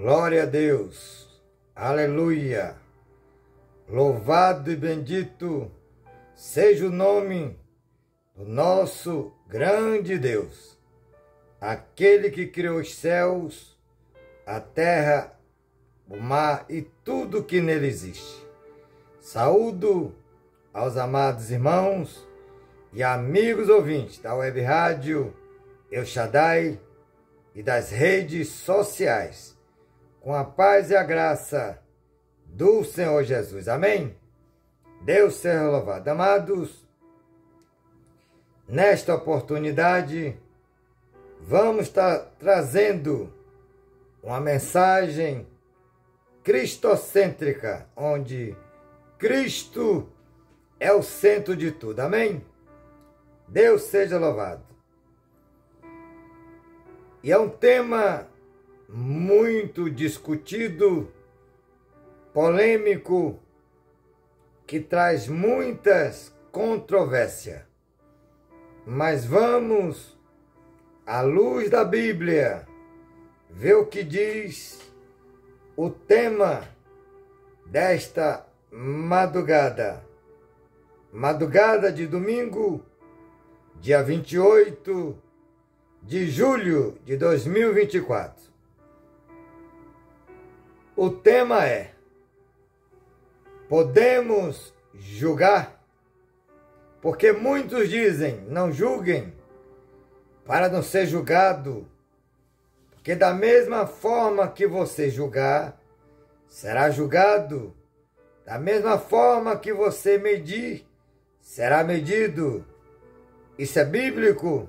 Glória a Deus, aleluia, louvado e bendito seja o nome do nosso grande Deus, aquele que criou os céus, a terra, o mar e tudo que nele existe. Saúdo aos amados irmãos e amigos ouvintes da Web Rádio El Shaddai e das redes sociais, com a paz e a graça do Senhor Jesus. Amém? Deus seja louvado. Amados, nesta oportunidade, vamos estar trazendo uma mensagem cristocêntrica, onde Cristo é o centro de tudo. Amém? Deus seja louvado. E é um tema muito discutido, polêmico, que traz muitas controvérsias. Mas vamos, à luz da Bíblia, ver o que diz o tema desta madrugada. Madrugada de domingo, dia 28 de julho de 2024. O tema é: podemos julgar? Porque muitos dizem, não julguem, para não ser julgado. Porque da mesma forma que você julgar, será julgado. Da mesma forma que você medir, será medido. Isso é bíblico?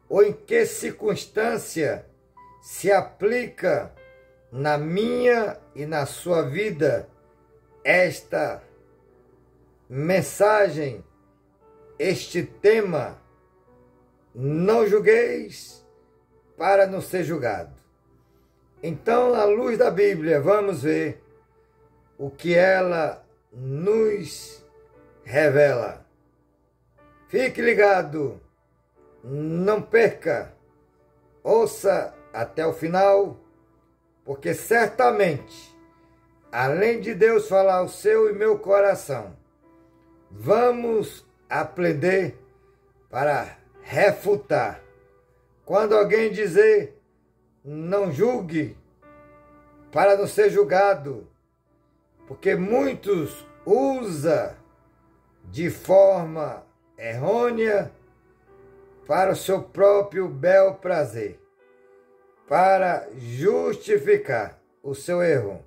Ou em que circunstância se aplica na minha e na sua vida esta mensagem, este tema? Não julgueis para não ser julgado. Então, à luz da Bíblia, vamos ver o que ela nos revela. Fique ligado, não perca, ouça até o final, porque certamente, além de Deus falar o seu e meu coração, vamos aprender para refutar. Quando alguém dizer, não julgue para não ser julgado, porque muitos usam de forma errônea para o seu próprio bel prazer, para justificar o seu erro.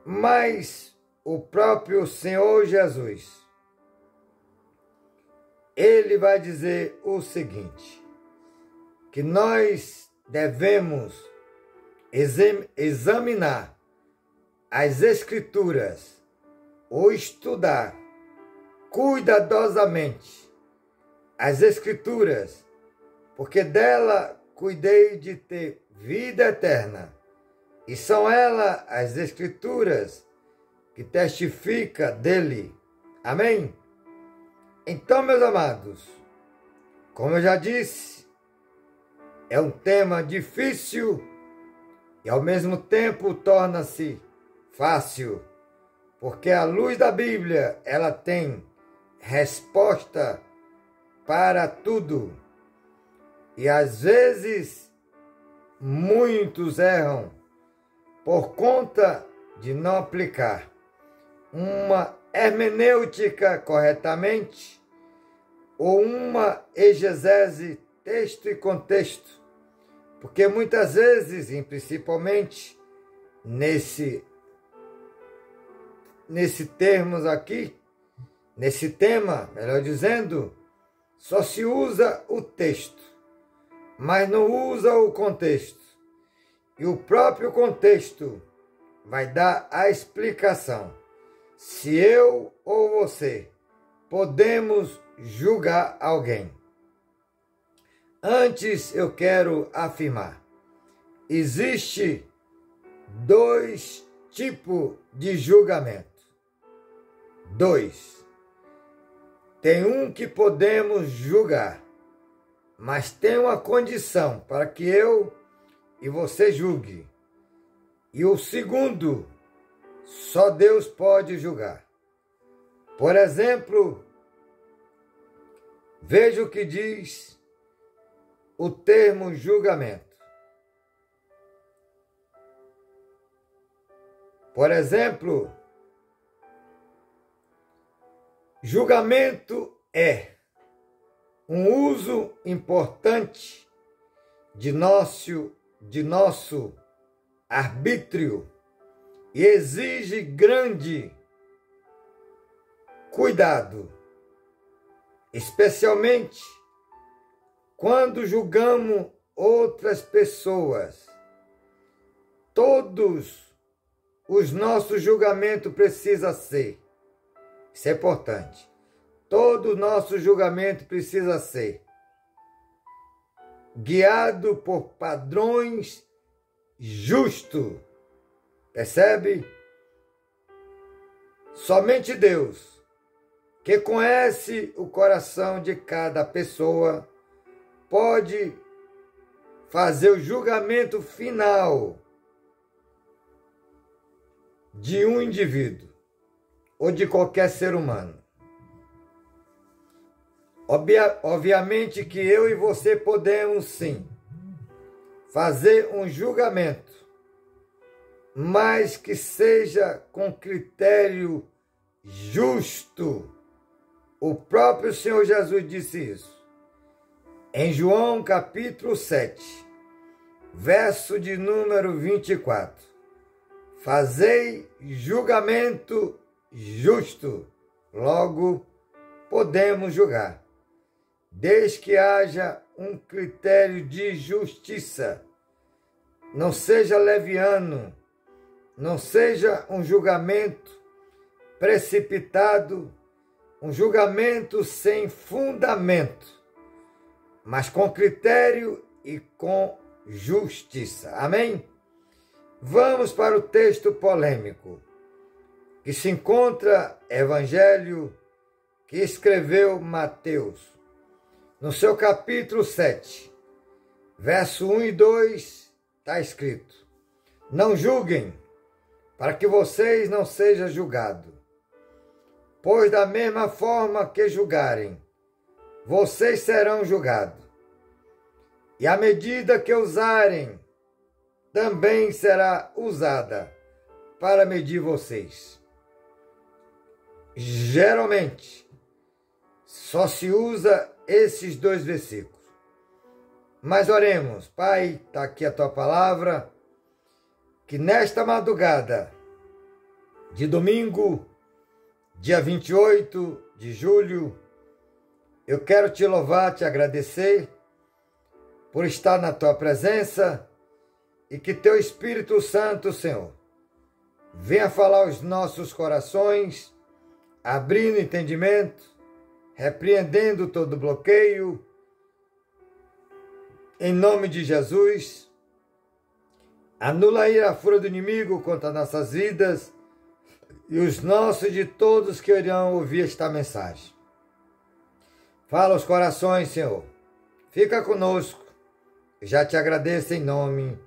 Mas o próprio Senhor Jesus, ele vai dizer o seguinte, que nós devemos examinar as Escrituras ou estudar cuidadosamente as Escrituras, porque dela cuidei de ter vida eterna, e são elas as Escrituras que testificam dele. Amém? Então, meus amados, como eu já disse, é um tema difícil e ao mesmo tempo torna-se fácil, porque a luz da Bíblia, ela tem resposta para tudo. E às vezes muitos erram por conta de não aplicar uma hermenêutica corretamente ou uma exegese texto e contexto, porque muitas vezes, e principalmente nesse termos aqui, nesse tema, melhor dizendo, só se usa o texto, mas não usa o contexto. E o próprio contexto vai dar a explicação. Se eu ou você podemos julgar alguém. Antes eu quero afirmar, existe dois tipos de julgamento. Dois. Tem um que podemos julgar, mas tem uma condição para que eu e você julgue. E o segundo, só Deus pode julgar. Por exemplo, veja o que diz o termo julgamento. Por exemplo, julgamento é um uso importante de nosso arbítrio e exige grande cuidado, especialmente quando julgamos outras pessoas. Todos os nossos julgamentos precisam ser, isso é importante, todo o nosso julgamento precisa ser guiado por padrões justos. Percebe? Somente Deus, que conhece o coração de cada pessoa, pode fazer o julgamento final de um indivíduo ou de qualquer ser humano. Obviamente que eu e você podemos sim fazer um julgamento, mas que seja com critério justo. O próprio Senhor Jesus disse isso. Em João capítulo 7, verso de número 24. Fazei julgamento justo, logo podemos julgar, desde que haja um critério de justiça. Não seja leviano, não seja um julgamento precipitado, um julgamento sem fundamento, mas com critério e com justiça. Amém? Vamos para o texto polêmico, que se encontra no Evangelho que escreveu Mateus, no seu capítulo 7, verso 1 e 2, está escrito: não julguem, para que vocês não sejam julgados, pois da mesma forma que julgarem, vocês serão julgados, e a medida que usarem, também será usada para medir vocês. Geralmente, só se usa esses dois versículos. Mas oremos. Pai, está aqui a tua palavra, que nesta madrugada de domingo, dia 28 de julho, eu quero te louvar, te agradecer por estar na tua presença e que teu Espírito Santo, Senhor, venha falar aos nossos corações, abrindo entendimento, repreendendo todo bloqueio, em nome de Jesus. Anula aí a fúria do inimigo contra nossas vidas e os nossos de todos que irão ouvir esta mensagem. Fala aos corações, Senhor. Fica conosco. Eu já te agradeço em nome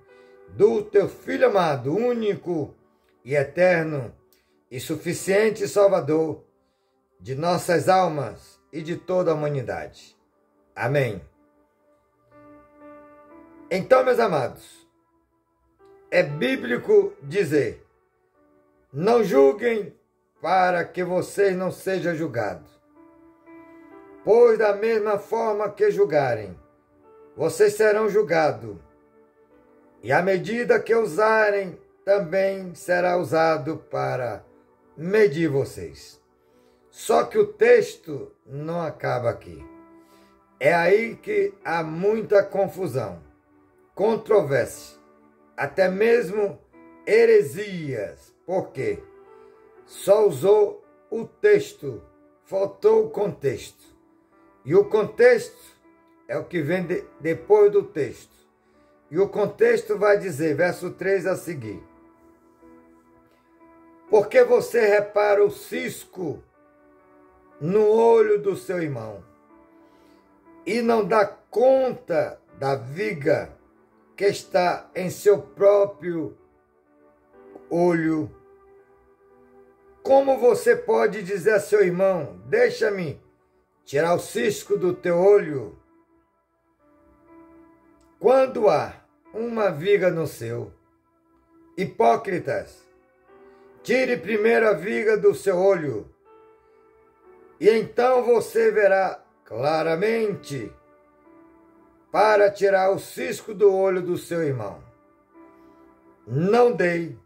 do teu Filho amado, único e eterno e suficiente Salvador de nossas almas e de toda a humanidade. Amém. Então, meus amados, é bíblico dizer: não julguem para que vocês não sejam julgados, pois da mesma forma que julgarem, vocês serão julgados, e a medida que usarem também será usado para medir vocês. Só que o texto não acaba aqui. É aí que há muita confusão, controvérsia, até mesmo heresias. Por quê? Só usou o texto, faltou o contexto. E o contexto é o que vem depois do texto. E o contexto vai dizer, verso 3 a seguir: porque você repara o cisco no olho do seu irmão e não dá conta da viga que está em seu próprio olho? Como você pode dizer a seu irmão, deixa-me tirar o cisco do teu olho, quando há uma viga no seu? Hipócritas, tire primeiro a viga do seu olho, e então você verá claramente para tirar o cisco do olho do seu irmão. Não dei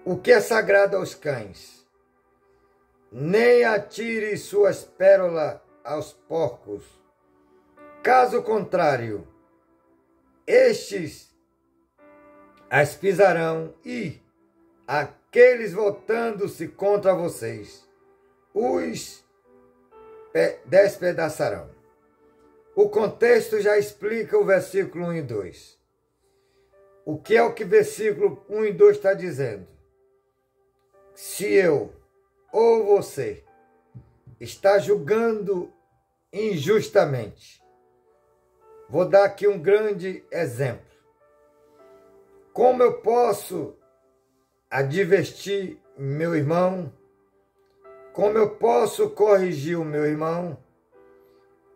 o que é sagrado aos cães, nem atire suas pérolas aos porcos. Caso contrário, estes as pisarão e aqueles voltando-se contra vocês os despedaçarão. O contexto já explica o versículo 1 e 2. O que é o que versículo 1 e 2 está dizendo? Se eu ou você está julgando injustamente, vou dar aqui um grande exemplo. Como eu posso advertir meu irmão? Como eu posso corrigir o meu irmão?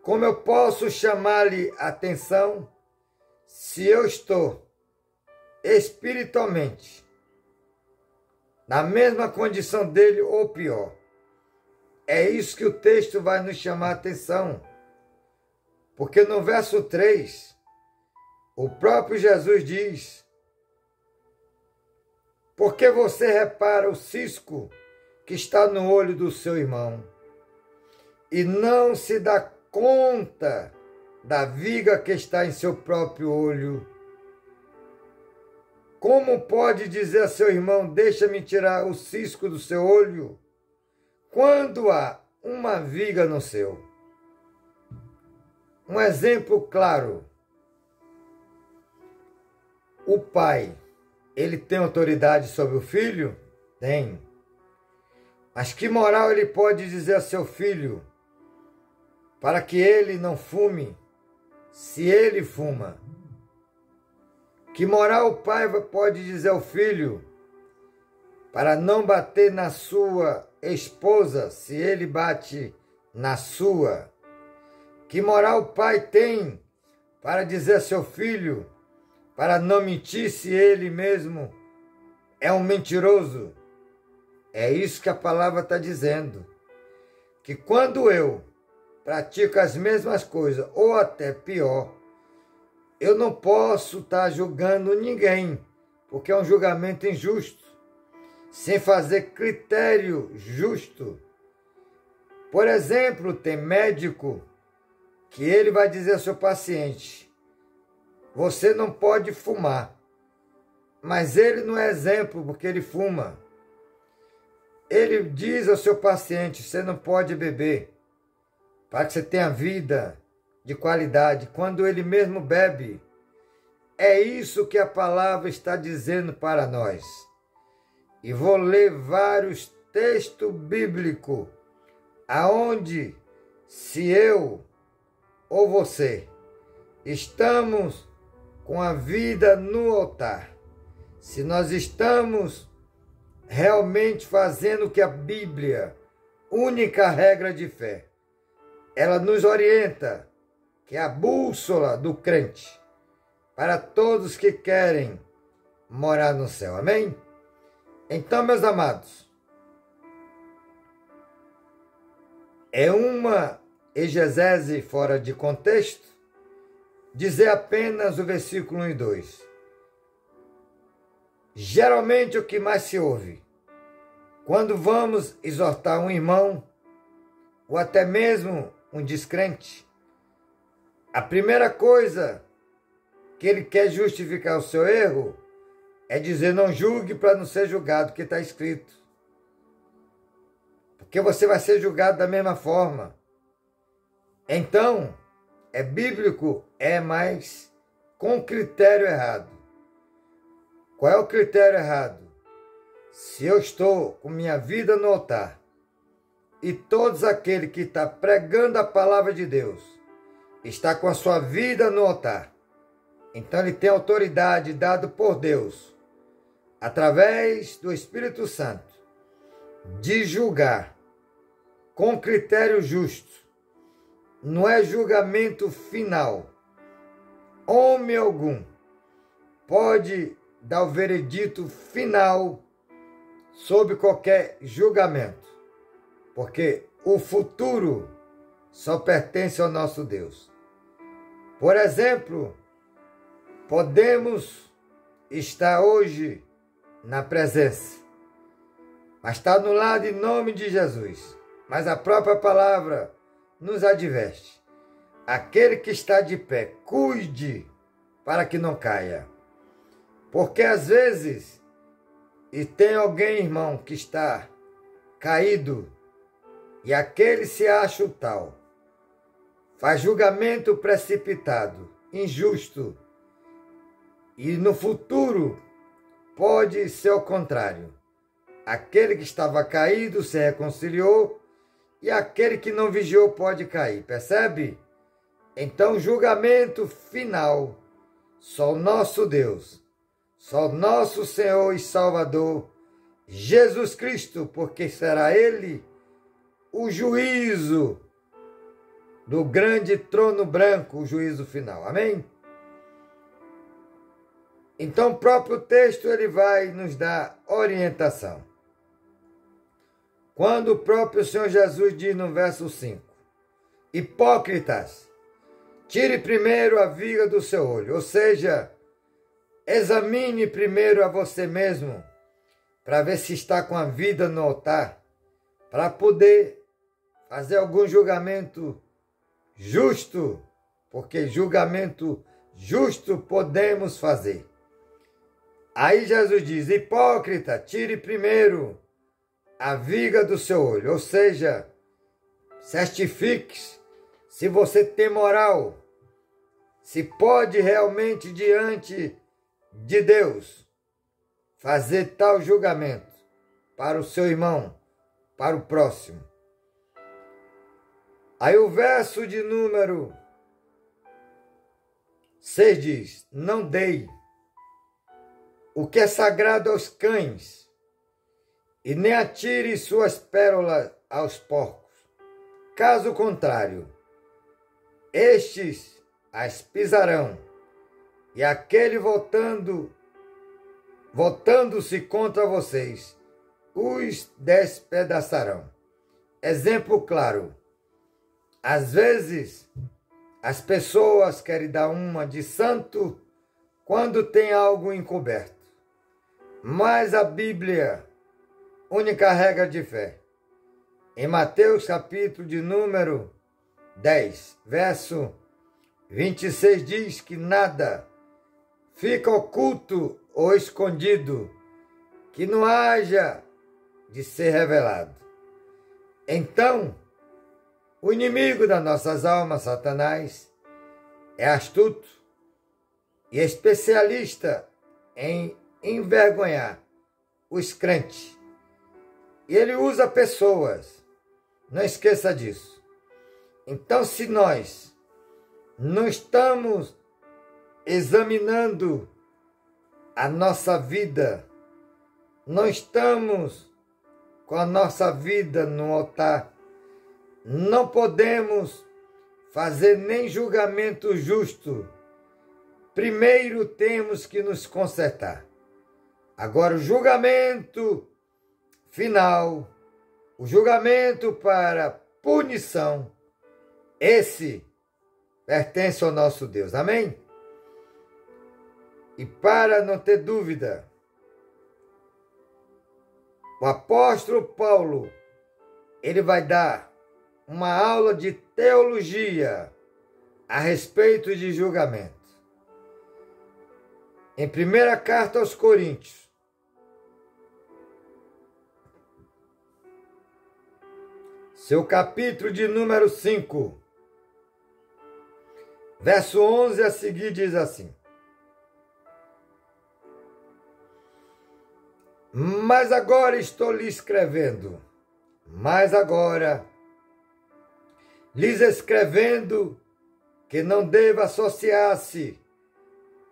Como eu posso chamar-lhe atenção se eu estou espiritualmente na mesma condição dele ou pior? É isso que o texto vai nos chamar a atenção. Porque no verso 3, o próprio Jesus diz: por que você repara o cisco que está no olho do seu irmão e não se dá conta da viga que está em seu próprio olho? Como pode dizer a seu irmão, deixa-me tirar o cisco do seu olho, quando há uma viga no seu? Um exemplo claro. O pai, ele tem autoridade sobre o filho? Tem. Mas que moral ele pode dizer a seu filho para que ele não fume, se ele fuma? Que moral o pai pode dizer ao filho para não bater na sua esposa, se ele bate na sua? Que moral o pai tem para dizer a seu filho para não mentir, se ele mesmo é um mentiroso? É isso que a palavra está dizendo. Que quando eu pratico as mesmas coisas, ou até pior, eu não posso estar julgando ninguém, porque é um julgamento injusto, sem fazer critério justo. Por exemplo, tem médico que ele vai dizer ao seu paciente: você não pode fumar. Mas ele não é exemplo porque ele fuma. Ele diz ao seu paciente: você não pode beber, para que você tenha vida de qualidade, quando ele mesmo bebe. É isso que a palavra está dizendo para nós. E vou ler vários textos bíblicos, aonde, se eu ou você estamos com a vida no altar, se nós estamos realmente fazendo o que a Bíblia, única regra de fé, ela nos orienta, que é a bússola do crente, para todos que querem morar no céu. Amém? Então, meus amados, é uma exegese fora de contexto dizer apenas o versículo 1 e 2. Geralmente o que mais se ouve, quando vamos exortar um irmão, ou até mesmo um descrente, a primeira coisa que ele quer justificar o seu erro é dizer: não julgue para não ser julgado, que está escrito. Porque você vai ser julgado da mesma forma. Então, é bíblico, mas com critério errado. Qual é o critério errado? Se eu estou com minha vida no altar e todos aqueles que estão pregando a palavra de Deus está com a sua vida no altar, Então ele tem autoridade dada por Deus, através do Espírito Santo, de julgar com critério justo. Não é julgamento final. Homem algum pode dar o veredito final sobre qualquer julgamento, porque o futuro só pertence ao nosso Deus. Por exemplo, podemos estar hoje na presença, mas está no lado em nome de Jesus. Mas a própria palavra nos adverte: aquele que está de pé, cuide para que não caia. Porque às vezes, e tem alguém, irmão, que está caído, e aquele se acha o tal, faz julgamento precipitado, injusto, e no futuro pode ser o contrário. Aquele que estava caído se reconciliou, e aquele que não vigiou pode cair, percebe? Então, julgamento final, só o nosso Deus, só o nosso Senhor e Salvador, Jesus Cristo, porque será Ele o juízo do grande trono branco, o juízo final. Amém? Então, o próprio texto ele vai nos dar orientação. Quando o próprio Senhor Jesus diz no verso 5, hipócritas, tire primeiro a viga do seu olho, ou seja, examine primeiro a você mesmo, para ver se está com a vida no altar, para poder fazer algum julgamento justo, porque julgamento justo podemos fazer. Aí Jesus diz, hipócrita, tire primeiro a viga do seu olho, ou seja, certifique-se se você tem moral, se pode realmente diante de Deus fazer tal julgamento para o seu irmão, para o próximo. Aí o verso de número 6 diz, não dei o que é sagrado aos cães, e nem atire suas pérolas aos porcos. Caso contrário, estes as pisarão, e aquele voltando-se contra vocês, os despedaçarão. Exemplo claro. Às vezes, as pessoas querem dar uma de santo quando tem algo encoberto. Mas a Bíblia, única regra de fé, em Mateus capítulo de número 10, verso 26, diz que nada fica oculto ou escondido que não haja de ser revelado. Então, o inimigo das nossas almas, Satanás, é astuto e especialista em envergonhar os crentes. E ele usa pessoas, não esqueça disso. Então, se nós não estamos examinando a nossa vida, não estamos com a nossa vida no altar, não podemos fazer nem julgamento justo. Primeiro temos que nos consertar. Agora, o julgamento final, o julgamento para punição, esse pertence ao nosso Deus. Amém? E para não ter dúvida, o apóstolo Paulo, ele vai dar uma aula de teologia a respeito de julgamento. Em primeira carta aos Coríntios, seu capítulo de número 5, verso 11 a seguir diz assim: Mas agora estou lhes escrevendo, que não deva associar-se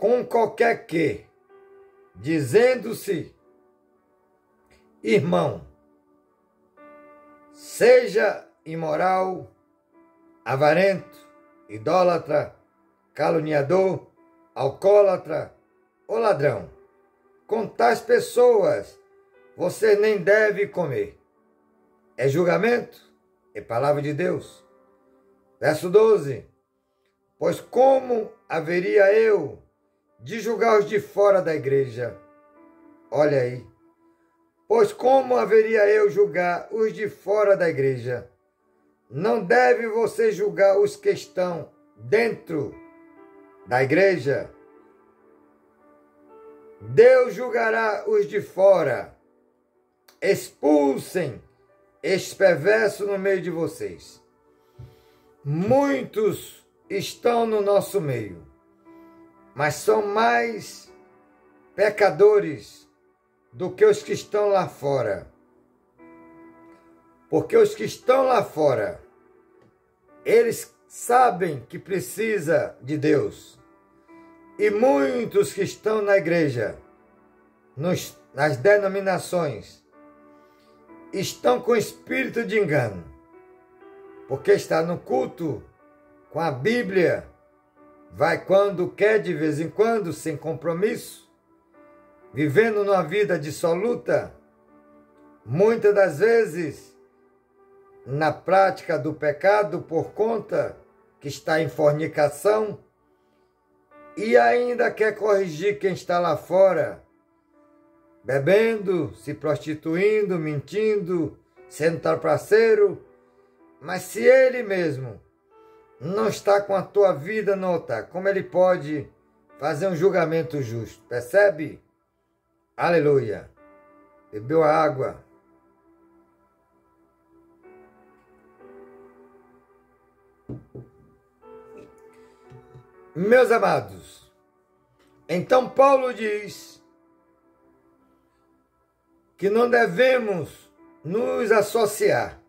com qualquer que, dizendo-se irmão, seja imoral, avarento, idólatra, caluniador, alcoólatra ou ladrão. Com tais pessoas você nem deve comer. É julgamento? É palavra de Deus. Verso 12. Pois como haveria eu de julgar os de fora da igreja? Olha aí. Pois como haveria eu julgar os de fora da igreja? Não deve você julgar os que estão dentro da igreja? Deus julgará os de fora. Expulsem este perverso no meio de vocês. Muitos estão no nosso meio, mas são mais pecadores do que os que estão lá fora. Porque os que estão lá fora, eles sabem que precisa de Deus. E muitos que estão na igreja, nas denominações, estão com espírito de engano. Porque está no culto com a Bíblia, vai quando quer, de vez em quando, sem compromisso, vivendo numa vida dissoluta, muitas das vezes na prática do pecado por conta que está em fornicação, e ainda quer corrigir quem está lá fora, bebendo, se prostituindo, mentindo, sendo trapaceiro, mas se ele mesmo não está com a tua vida no altar, como ele pode fazer um julgamento justo? Percebe? Aleluia! Bebeu a água. Meus amados, então Paulo diz que não devemos nos associar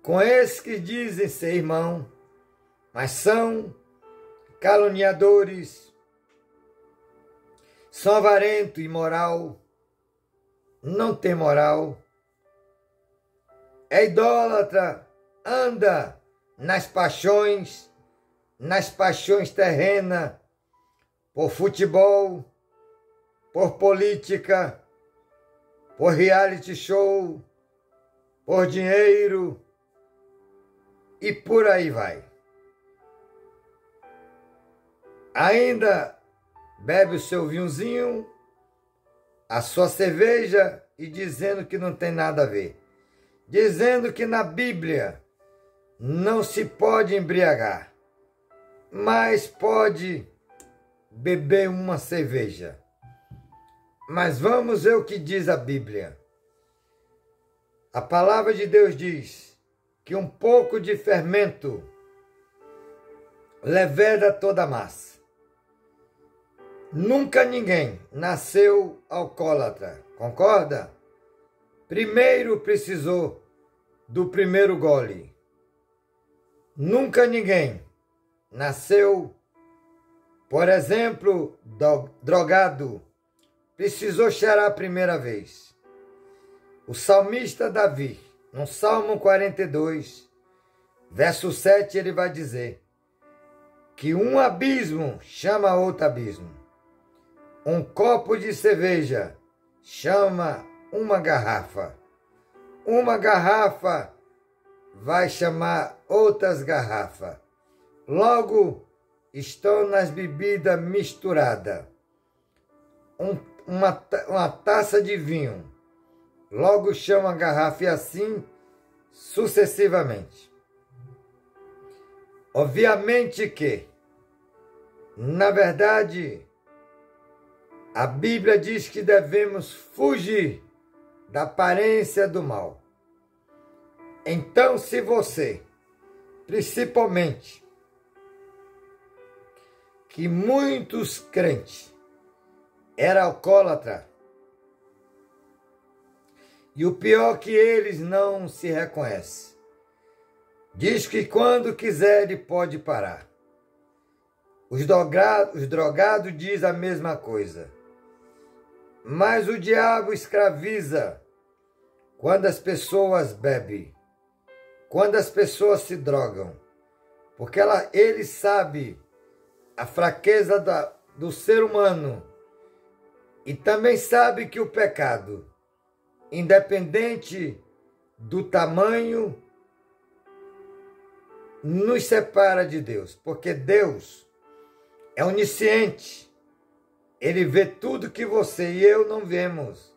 com esses que dizem ser irmão, mas são caluniadores, são avarento, imoral, não tem moral, é idólatra, anda nas paixões terrenas, por futebol, por política, por reality show, por dinheiro e por aí vai. Ainda bebe o seu vinhozinho, a sua cerveja e dizendo que não tem nada a ver. Dizendo que na Bíblia não se pode embriagar, mas pode beber uma cerveja. Mas vamos ver o que diz a Bíblia. A palavra de Deus diz que um pouco de fermento leveda toda a massa. Nunca ninguém nasceu alcoólatra, concorda? Primeiro precisou do primeiro gole. Nunca ninguém nasceu, por exemplo, drogado, precisou cheirar a primeira vez. O salmista Davi, no Salmo 42, verso 7, ele vai dizer que um abismo chama outro abismo. Um copo de cerveja chama uma garrafa. Uma garrafa vai chamar outras garrafas. Logo, estão nas bebidas misturadas. Uma taça de vinho. Logo chama a garrafa e assim sucessivamente. Obviamente que, na verdade, a Bíblia diz que devemos fugir da aparência do mal. Então, se você, principalmente, que muitos crentes eram alcoólatras, e o pior que eles não se reconhecem. Diz que quando quiser ele pode parar. Os drogados dizem a mesma coisa. Mas o diabo escraviza quando as pessoas bebem, quando as pessoas se drogam, porque ele sabe a fraqueza do ser humano e também sabe que o pecado, independente do tamanho, nos separa de Deus, porque Deus é onisciente. Ele vê tudo que você e eu não vemos.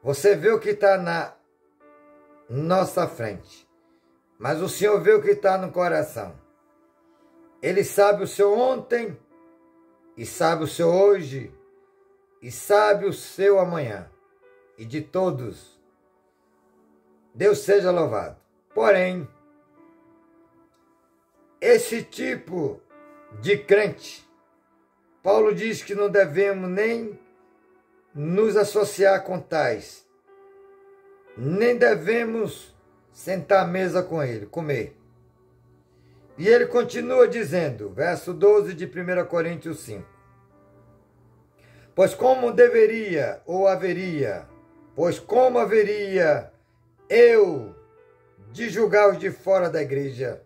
Você vê o que está na nossa frente, mas o Senhor vê o que está no coração. Ele sabe o seu ontem, e sabe o seu hoje, e sabe o seu amanhã, e de todos. Deus seja louvado. Porém, esse tipo de crente, Paulo diz que não devemos nem nos associar com tais, nem devemos sentar à mesa com ele, comer. E ele continua dizendo, verso 12 de 1 Coríntios 5. Pois como haveria eu de julgar os de fora da igreja?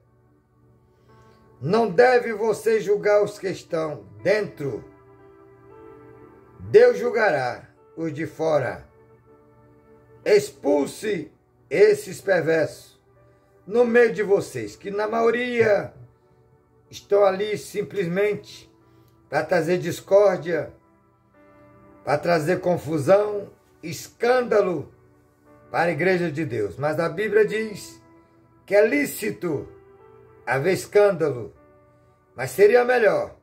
Não deve você julgar os que estão dentro. Deus julgará os de fora. Expulse esses perversos no meio de vocês, que na maioria estão ali simplesmente para trazer discórdia, para trazer confusão, escândalo para a igreja de Deus. Mas a Bíblia diz que é lícito haver escândalo, mas seria melhor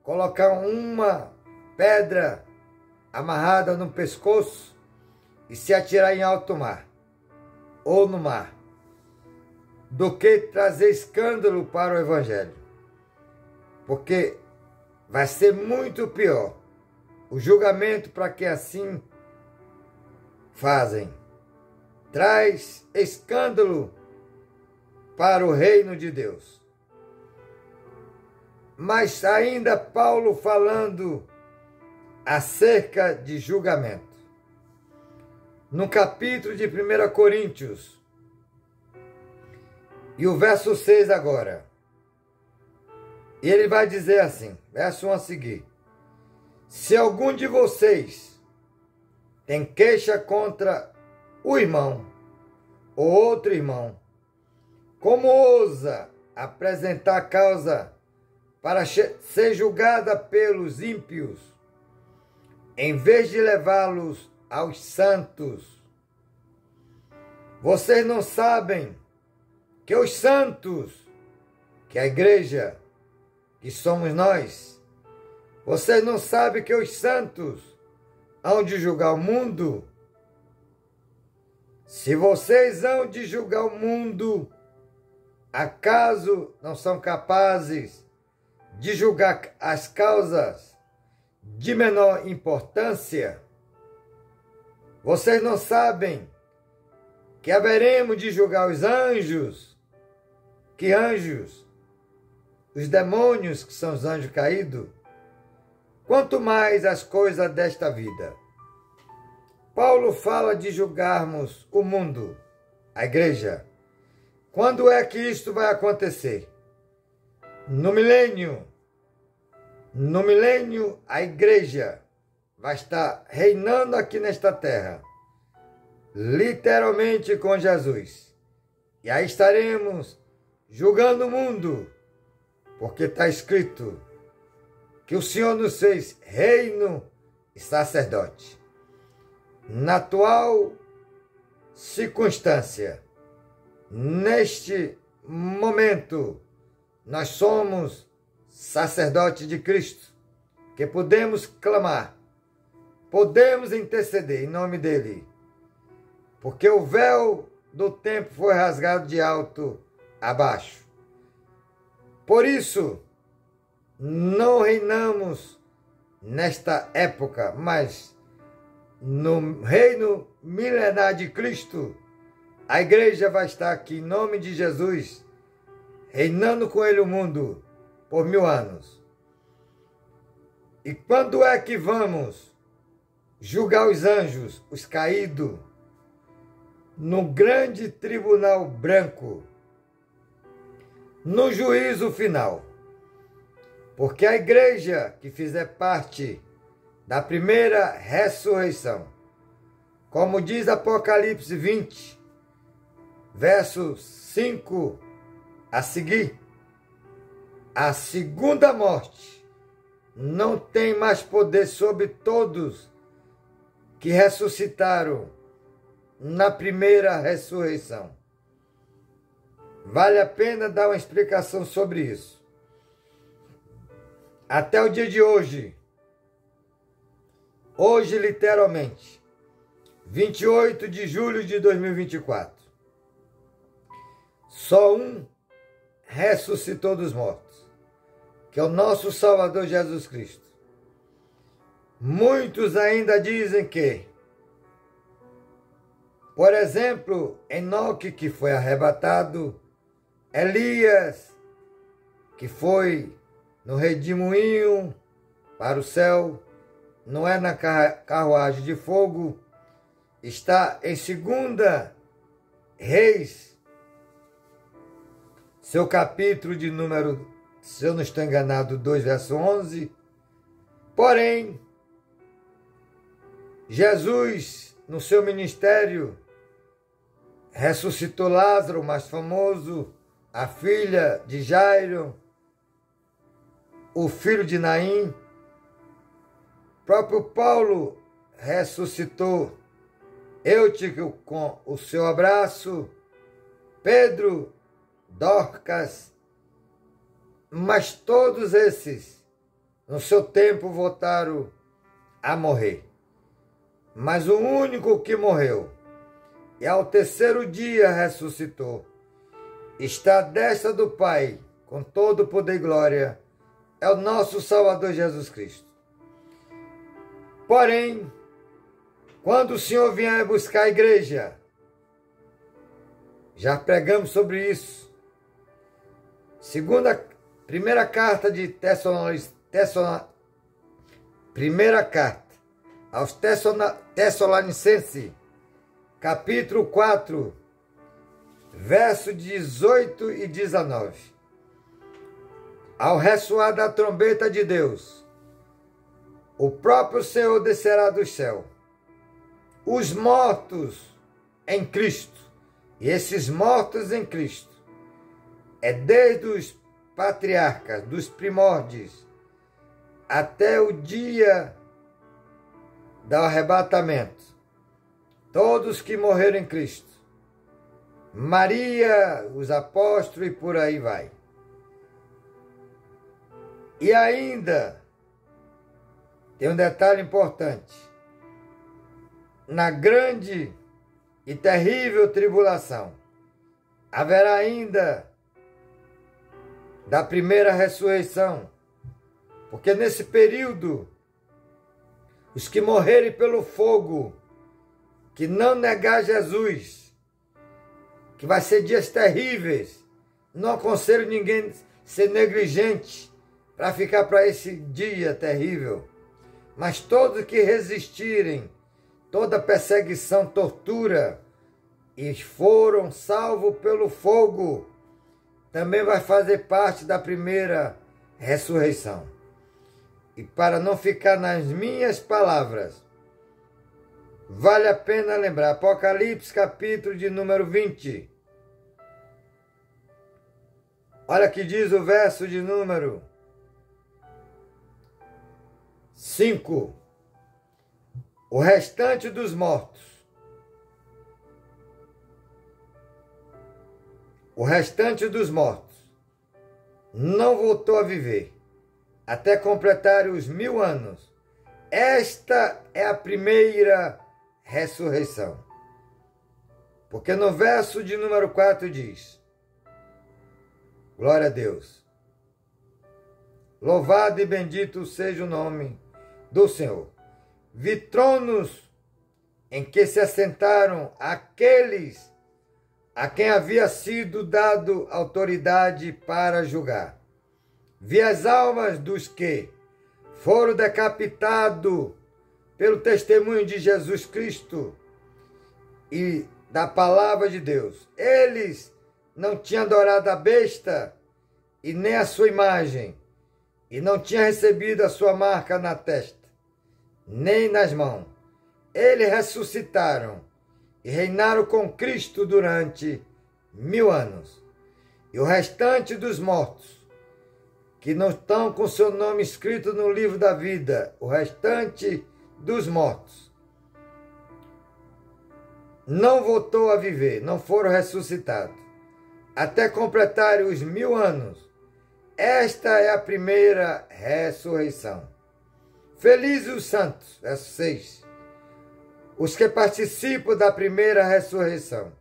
colocar uma pedra amarrada no pescoço e se atirar em alto mar ou no mar, do que trazer escândalo para o evangelho, porque vai ser muito pior o julgamento para quem assim fazem. Traz escândalo para o reino de Deus. Mas ainda Paulo falando acerca de julgamento. No capítulo de 1 Coríntios, e o verso 6 agora, ele vai dizer assim, verso 1 a seguir: se algum de vocês tem queixa contra o irmão ou outro irmão, como ousa apresentar causa para ser julgada pelos ímpios, em vez de levá-los aos santos? Vocês não sabem que os santos, que a igreja, que somos nós, vocês não sabem que os santos hão de julgar o mundo? Se vocês hão de julgar o mundo, acaso não são capazes de julgar as causas de menor importância? Vocês não sabem que haveremos de julgar os anjos? Que anjos? Os demônios, que são os anjos caídos? Quanto mais as coisas desta vida. Paulo fala de julgarmos o mundo, a igreja. Quando é que isto vai acontecer? No milênio. No milênio, a igreja vai estar reinando aqui nesta terra, literalmente com Jesus. E aí estaremos julgando o mundo, porque está escrito que o Senhor nos fez reino e sacerdote. Na atual circunstância, neste momento, nós somos sacerdotes de Cristo, que podemos clamar, podemos interceder em nome dele, porque o véu do tempo foi rasgado de alto a baixo. Por isso, não reinamos nesta época, mas no reino milenar de Cristo, a igreja vai estar aqui em nome de Jesus, reinando com ele o mundo por 1000 anos. E quando é que vamos julgar os anjos, os caídos, no grande tribunal branco, no juízo final? Porque a igreja que fizer parte da primeira ressurreição, como diz Apocalipse 20, verso 5 a seguir, a segunda morte não tem mais poder sobre todos que ressuscitaram na primeira ressurreição. Vale a pena dar uma explicação sobre isso. Até o dia de hoje, literalmente, 28 de julho de 2024, só um ressuscitou dos mortos, que é o nosso Salvador Jesus Cristo. Muitos ainda dizem que, por exemplo, Enoque, que foi arrebatado, Elias, que foi no redemoinho para o céu, não é na carruagem de fogo, está em 2 Reis, seu capítulo de número, se eu não estou enganado, 2, verso 11. Porém, Jesus, no seu ministério, ressuscitou Lázaro, o mais famoso, a filha de Jairo, o filho de Naim. Próprio Paulo ressuscitou Eutico com o seu abraço, Pedro, Dorcas, mas todos esses, no seu tempo, voltaram a morrer. Mas o único que morreu e ao terceiro dia ressuscitou, está à destra do Pai, com todo o poder e glória, é o nosso Salvador Jesus Cristo. Porém, quando o Senhor vier buscar a igreja, já pregamos sobre isso, primeira carta aos Tessalonicenses, capítulo 4, verso 18 e 19. Ao ressoar da trombeta de Deus, o próprio Senhor descerá do céu. Os mortos em Cristo, e esses mortos em Cristo, é desde os patriarcas, dos primórdios, até o dia do arrebatamento, todos que morreram em Cristo, Maria, os apóstolos e por aí vai. E ainda tem um detalhe importante: na grande e terrível tribulação, haverá ainda da primeira ressurreição, porque nesse período, os que morrerem pelo fogo, que não negar Jesus, que vai ser dias terríveis, não aconselho ninguém ser negligente para ficar para esse dia terrível, mas todos que resistirem toda perseguição, tortura, e foram salvos pelo fogo, também vai fazer parte da primeira ressurreição. E para não ficar nas minhas palavras, vale a pena lembrar, Apocalipse capítulo de número 20. Olha que diz o verso de número 5. O restante dos mortos, não voltou a viver, até completar os 1000 anos. Esta é a primeira ressurreição. Porque no verso de número 4 diz: glória a Deus, louvado e bendito seja o nome do Senhor. Vi tronos em que se assentaram aqueles a quem havia sido dado autoridade para julgar. Vi as almas dos que foram decapitados pelo testemunho de Jesus Cristo e da palavra de Deus. Eles não tinham adorado a besta e nem a sua imagem, e não tinham recebido a sua marca na testa, nem nas mãos. Eles ressuscitaram e reinaram com Cristo durante 1000 anos. E o restante dos mortos, que não estão com seu nome escrito no livro da vida, o restante dos mortos, não voltou a viver, não foram ressuscitados, até completarem os 1000 anos. Esta é a primeira ressurreição. Felizes os santos, verso 6, os que participam da primeira ressurreição.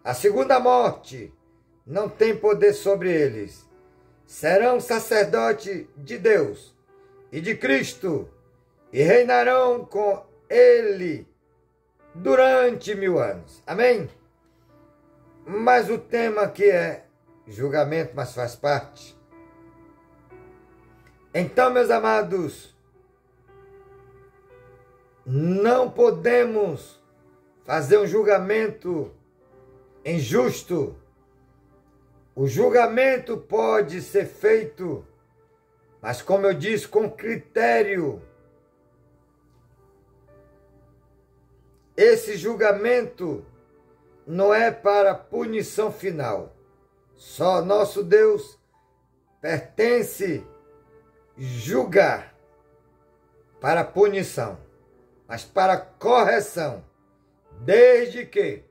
A segunda morte não tem poder sobre eles. Serão sacerdotes de Deus e de Cristo e reinarão com Ele durante 1000 anos. Amém? Mas o tema aqui é julgamento, mas faz parte. Então, meus amados, não podemos fazer um julgamento injusto. O julgamento pode ser feito, mas como eu disse, com critério. Esse julgamento não é para punição final. Só nosso Deus pertence julgar para punição, mas para correção, desde que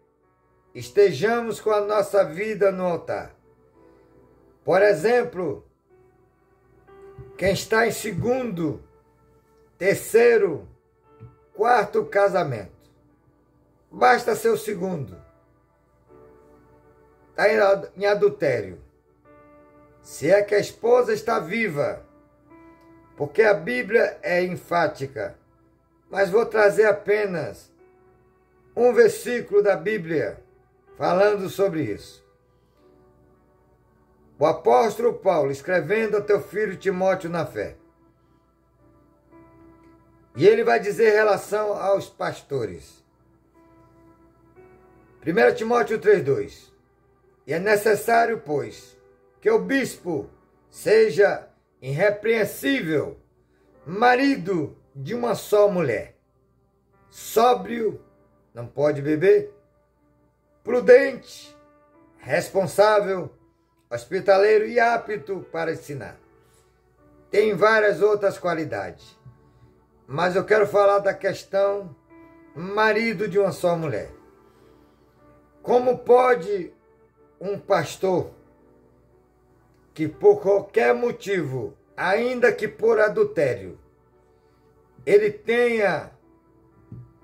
estejamos com a nossa vida no altar. Por exemplo, quem está em segundo, terceiro, quarto casamento, basta ser o segundo, está em adultério. Se é que a esposa está viva, porque a Bíblia é enfática, mas vou trazer apenas um versículo da Bíblia falando sobre isso. O apóstolo Paulo, escrevendo a teu filho Timóteo na fé. E ele vai dizer em relação aos pastores. 1 Timóteo 3,2. E é necessário, pois, que o bispo seja irrepreensível, marido de uma só mulher, sóbrio, não pode beber, prudente, responsável, hospitaleiro e apto para ensinar. Tem várias outras qualidades, mas eu quero falar da questão marido de uma só mulher. Como pode um pastor que por qualquer motivo, ainda que por adultério, ele tenha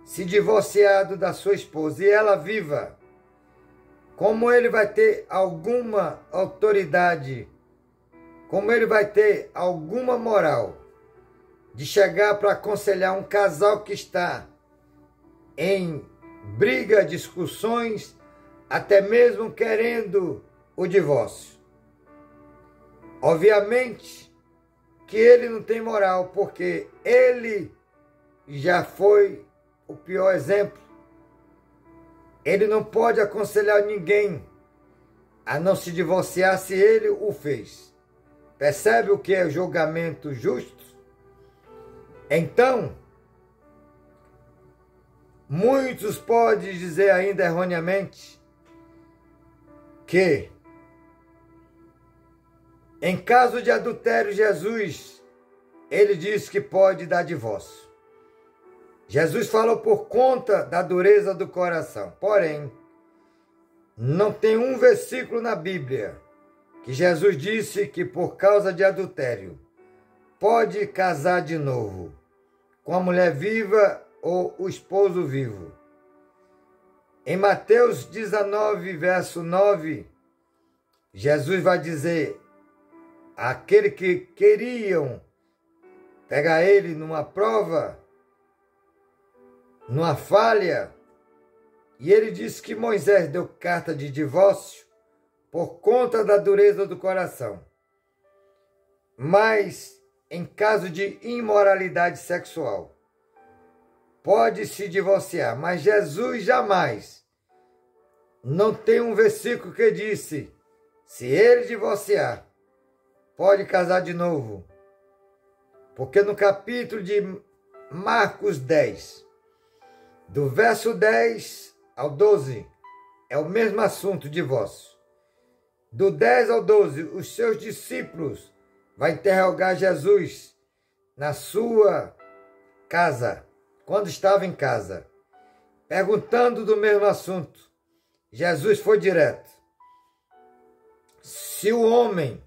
se divorciado da sua esposa e ela viva, como ele vai ter alguma autoridade, como ele vai ter alguma moral de chegar para aconselhar um casal que está em briga, discussões, até mesmo querendo o divórcio? Obviamente que ele não tem moral, porque ele já foi o pior exemplo. Ele não pode aconselhar ninguém a não se divorciar se ele o fez. Percebe o que é julgamento justo? Então, muitos podem dizer ainda erroneamente que em caso de adultério, Jesus, ele diz que pode dar divórcio. Jesus falou por conta da dureza do coração. Porém, não tem um versículo na Bíblia que Jesus disse que por causa de adultério pode casar de novo com a mulher viva ou o esposo vivo. Em Mateus 19, verso 9, Jesus vai dizer: aquele que queriam pegar ele numa prova, numa falha, e ele disse que Moisés deu carta de divórcio por conta da dureza do coração. Mas em caso de imoralidade sexual, pode se divorciar, mas Jesus jamais. Não tem um versículo que disse, se ele divorciar, pode casar de novo. Porque no capítulo de Marcos 10, do verso 10 ao 12, é o mesmo assunto, divórcio. Do 10 ao 12, os seus discípulos vão interrogar Jesus na sua casa, quando estava em casa, perguntando do mesmo assunto. Jesus foi direto. Se o homem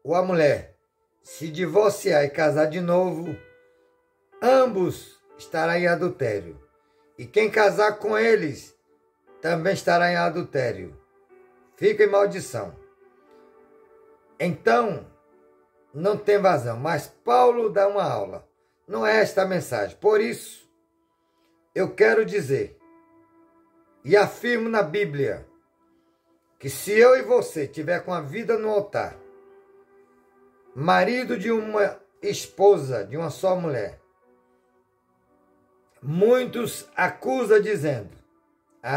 ou a mulher se divorciar e casar de novo, ambos estarão em adultério. E quem casar com eles também estará em adultério. Fica em maldição. Então, não tem vazão. Mas Paulo dá uma aula. Não é esta a mensagem. Por isso, eu quero dizer e afirmo na Bíblia que se eu e você tiver com a vida no altar, marido de uma esposa, de uma só mulher, muitos acusam dizendo,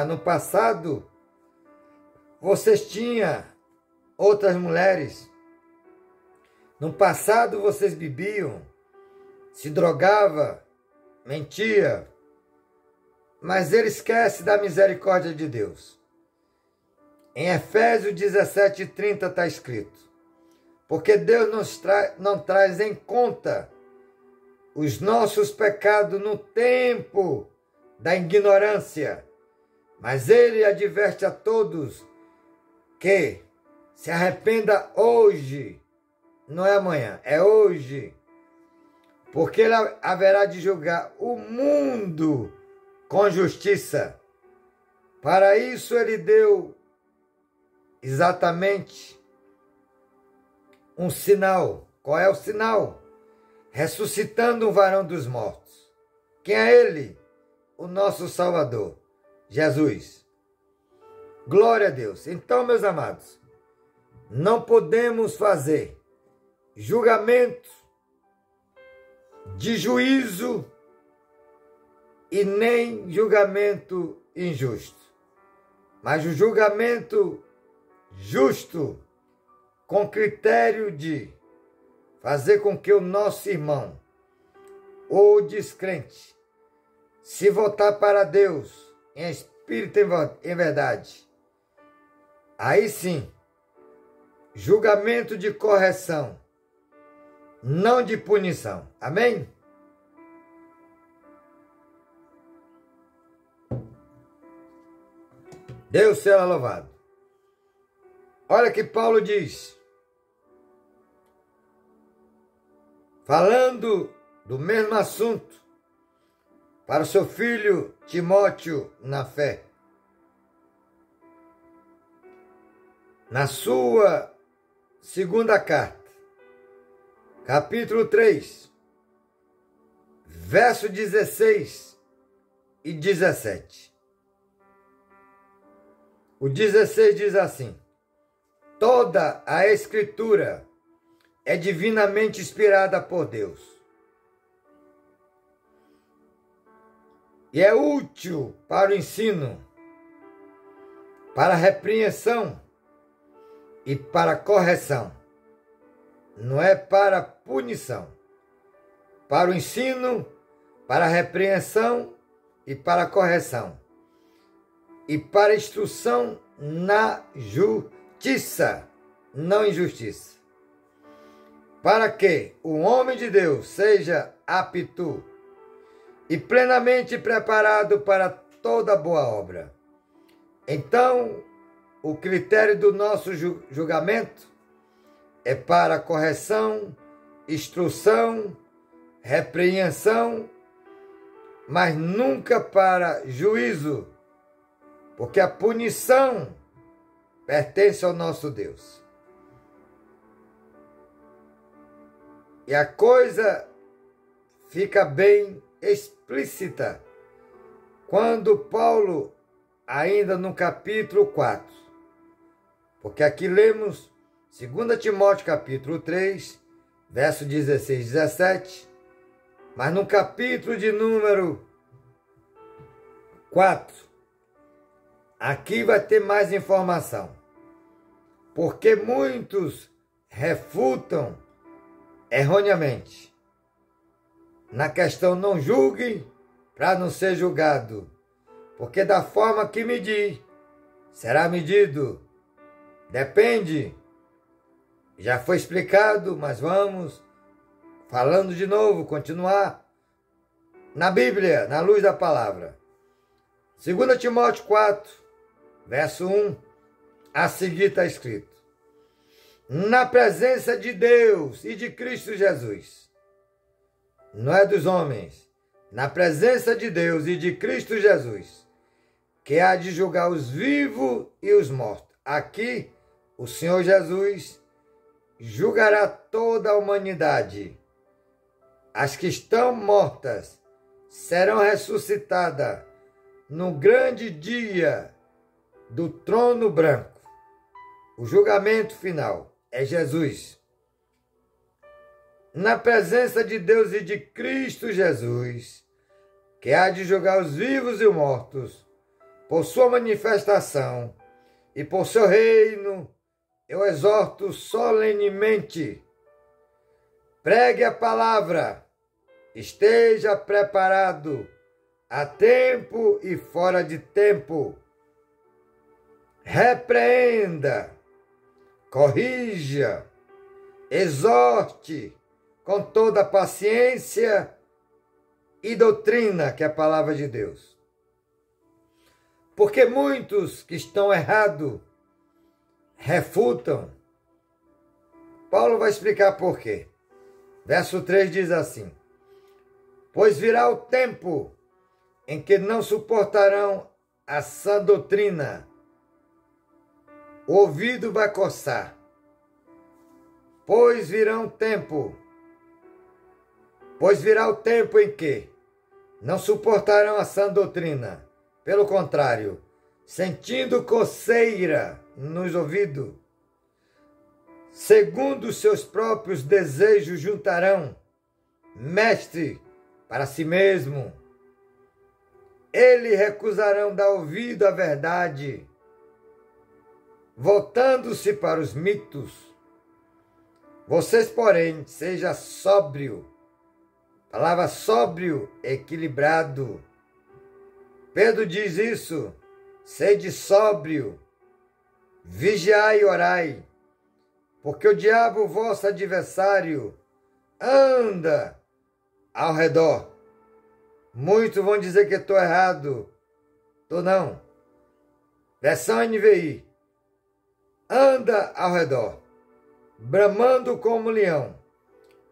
no passado vocês tinham outras mulheres, no passado vocês bebiam, se drogavam, mentiam, mas ele esquece da misericórdia de Deus. Em Efésios 17:30 está escrito, porque Deus não traz em conta os nossos pecados no tempo da ignorância, mas ele adverte a todos que se arrependa hoje, não é amanhã, é hoje, porque ele haverá de julgar o mundo com justiça. Para isso ele deu exatamente um sinal. Qual é o sinal? Ressuscitando um varão dos mortos. Quem é ele? O nosso Salvador, Jesus. Glória a Deus. Então, meus amados, não podemos fazer julgamento de juízo e nem julgamento injusto, mas o julgamento justo, com critério de fazer com que o nosso irmão ou descrente se voltar para Deus em espírito e em verdade. Aí sim, julgamento de correção, não de punição. Amém? Deus seja louvado. Olha que Paulo diz, falando do mesmo assunto, para o seu filho Timóteo na fé. Na sua segunda carta, capítulo 3, verso 16 e 17. O 16 diz assim, toda a Escritura é divinamente inspirada por Deus e é útil para o ensino, para a repreensão e para a correção. Não é para a punição. Para o ensino, para a repreensão e para a correção. E para a instrução na justiça, não injustiça. Para que o homem de Deus seja apto e plenamente preparado para toda boa obra. Então, o critério do nosso julgamento é para correção, instrução, repreensão, mas nunca para juízo, porque a punição pertence ao nosso Deus. E a coisa fica bem explícita quando Paulo, ainda no capítulo 4, porque aqui lemos 2 Timóteo capítulo 3, verso 16 e 17, mas no capítulo de número 4, aqui vai ter mais informação, porque muitos refutam erroneamente. Na questão não julgue para não ser julgado, porque da forma que medir, será medido. Depende. Já foi explicado, mas vamos falando de novo, continuar na Bíblia, na luz da palavra. 2 Timóteo 4, verso 1, a seguir está escrito: na presença de Deus e de Cristo Jesus, não é dos homens, na presença de Deus e de Cristo Jesus, que há de julgar os vivos e os mortos. Aqui, o Senhor Jesus julgará toda a humanidade. As que estão mortas serão ressuscitadas no grande dia do trono branco. O julgamento final é Jesus. Na presença de Deus e de Cristo Jesus, que há de julgar os vivos e os mortos, por sua manifestação e por seu reino, eu exorto solenemente: pregue a palavra, esteja preparado a tempo e fora de tempo, repreenda, corrija, exorte com toda paciência e doutrina, que é a palavra de Deus. Porque muitos que estão errados refutam. Paulo vai explicar por quê. Verso 3 diz assim: pois virá o tempo em que não suportarão a sã doutrina, o ouvido vai coçar. Pois virá o tempo em que não suportarão a sã doutrina. Pelo contrário, sentindo coceira nos ouvidos, segundo seus próprios desejos juntarão mestre para si mesmo. Eles recusarão dar ouvido à verdade, voltando-se para os mitos. Vocês, porém, seja sóbrio. Palavra sóbrio, equilibrado. Pedro diz isso: sede sóbrio, vigiai e orai, porque o diabo, vosso adversário, anda ao redor. Muitos vão dizer que estou errado. Estou não. Versão NVI. Anda ao redor, bramando como leão,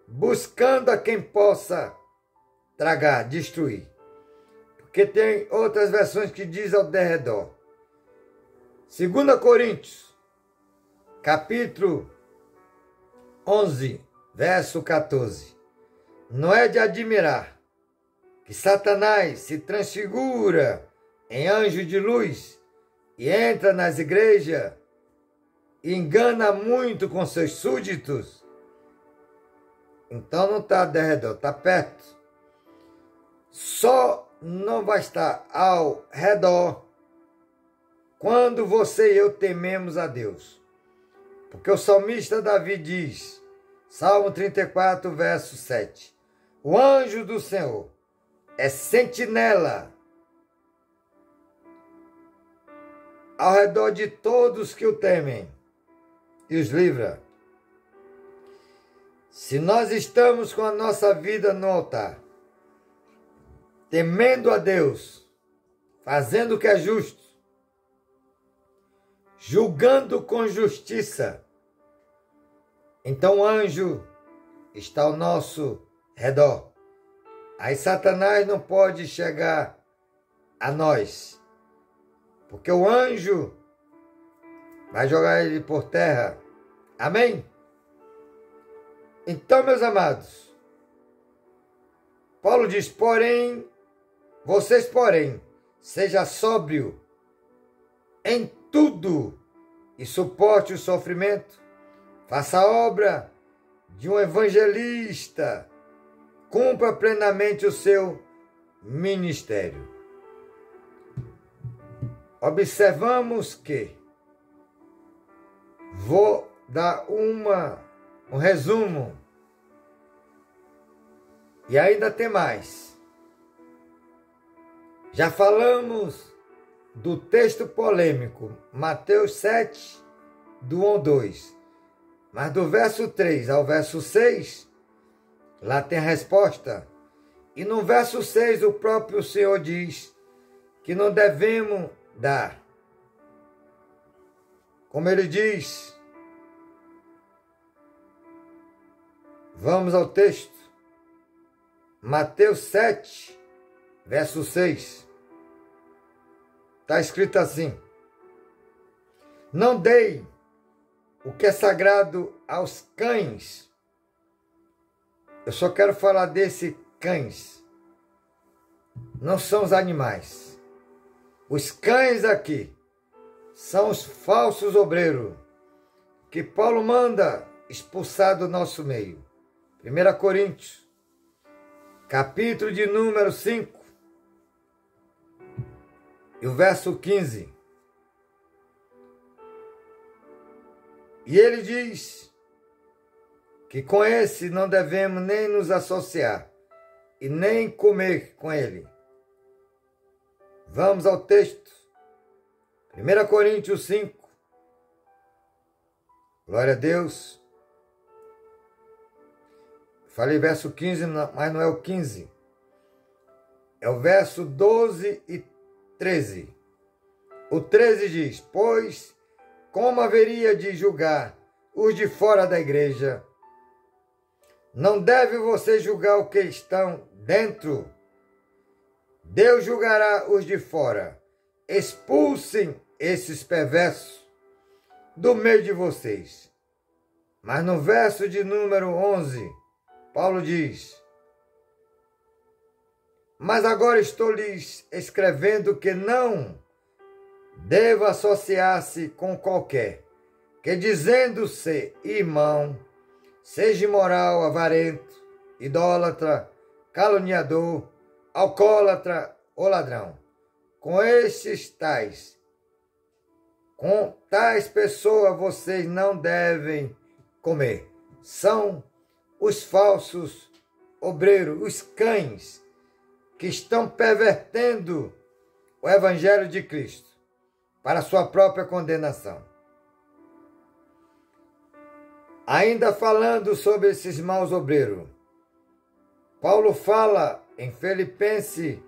buscando a quem possa tragar, destruir. Porque tem outras versões que diz ao derredor. 2 Coríntios, capítulo 11, verso 14. Não é de admirar que Satanás se transfigura em anjo de luz e entra nas igrejas e engana muito com seus súditos. Então não está ao redor, está perto. Só não vai estar ao redor quando você e eu tememos a Deus. Porque o salmista Davi diz, Salmo 34, verso 7, o anjo do Senhor é sentinela ao redor de todos que o temem e os livra. Se nós estamos com a nossa vida no altar, temendo a Deus, fazendo o que é justo, julgando com justiça, então o anjo está ao nosso redor. Aí Satanás não pode chegar a nós, porque o anjo vai jogar ele por terra. Amém? Então, meus amados, Paulo diz, vocês, seja sóbrio em tudo e suporte o sofrimento, faça a obra de um evangelista cumpra plenamente o seu ministério. Observamos que, vou dar um resumo, e ainda tem mais. Já falamos do texto polêmico, Mateus 7, do 1 ao 2. Mas do verso 3 ao verso 6, lá tem a resposta. E no verso 6 o próprio Senhor diz que não devemos dar. Como ele diz, vamos ao texto. Mateus 7, verso 6. Está escrito assim: não dei o que é sagrado aos cães. Eu só quero falar desse cães. Não são os animais. Os cães aqui são os falsos obreiros que Paulo manda expulsar do nosso meio. 1 Coríntios, capítulo de número 5, e o verso 15. E ele diz que com esse não devemos nem nos associar e nem comer com ele. Vamos ao texto. 1 Coríntios 5. Glória a Deus. Falei verso 15, mas não é o 15. É o verso 12 e 13. O 13 diz: pois como haveria de julgar os de fora da igreja? Não deve você julgar os que estão dentro. Deus julgará os de fora. Expulsem esses perversos do meio de vocês. Mas no verso de número 11, Paulo diz: mas agora estou lhes escrevendo que não devo associar-se com qualquer que, dizendo-se irmão, seja imoral, avarento, idólatra, caluniador, alcoólatra ou ladrão. Com tais pessoas vocês não devem comer. São os falsos obreiros, os cães, que estão pervertendo o Evangelho de Cristo para sua própria condenação. Ainda falando sobre esses maus obreiros, Paulo fala em Filipenses,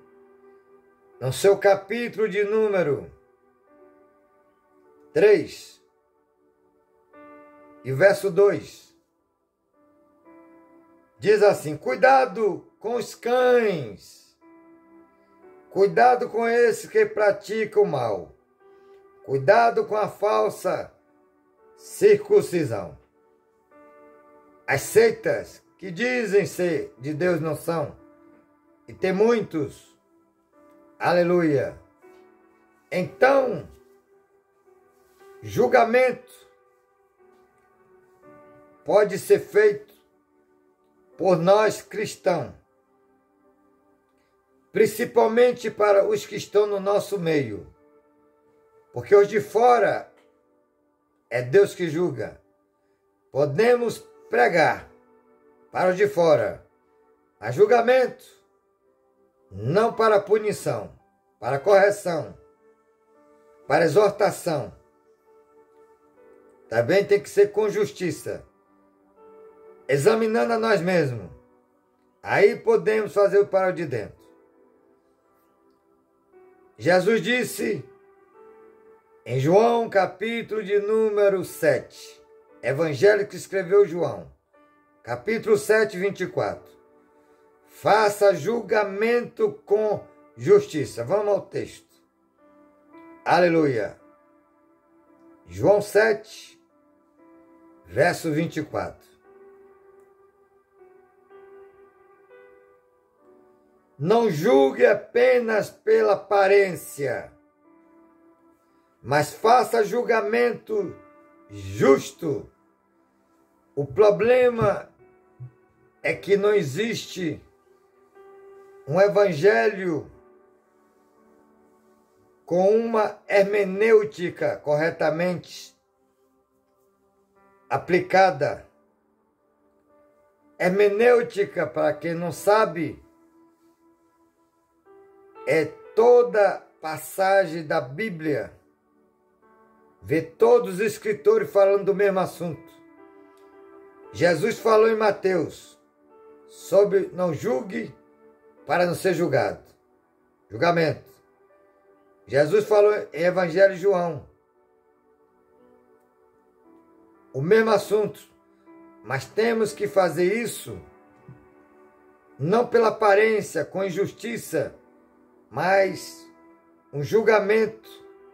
no seu capítulo de número 3, e verso 2, diz assim: cuidado com os cães, cuidado com esses que praticam o mal, cuidado com a falsa circuncisão. As seitas que dizem ser de Deus não são, e tem muitos. Aleluia. Então, julgamento pode ser feito por nós cristãos, principalmente para os que estão no nosso meio, porque os de fora é Deus que julga. Podemos pregar para os de fora a julgamento, não para punição, para correção, para exortação. Também tem que ser com justiça, examinando a nós mesmos. Aí podemos fazer o para o de dentro. Jesus disse em João, capítulo de número 7, Evangelho que escreveu João, capítulo 7, 24. Faça julgamento com justiça. Vamos ao texto. Aleluia. João 7, verso 24. Não julgue apenas pela aparência, mas faça julgamento justo. O problema é que não existe um evangelho com uma hermenêutica corretamente aplicada. Hermenêutica, para quem não sabe, é toda passagem da Bíblia, ver todos os escritores falando do mesmo assunto. Jesus falou em Mateus sobre não julgue para não ser julgado. Julgamento. Jesus falou em Evangelho de João. O mesmo assunto. Mas temos que fazer isso não pela aparência, com injustiça, mas um julgamento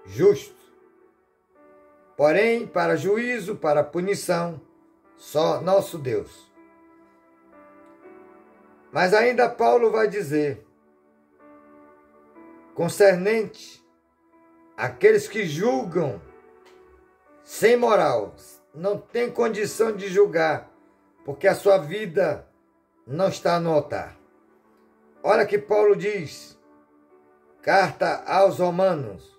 justo. Porém, para juízo, para punição, só nosso Deus. Mas ainda Paulo vai dizer, concernente àqueles que julgam sem moral, não tem condição de julgar, porque a sua vida não está no altar. Olha que Paulo diz, carta aos Romanos,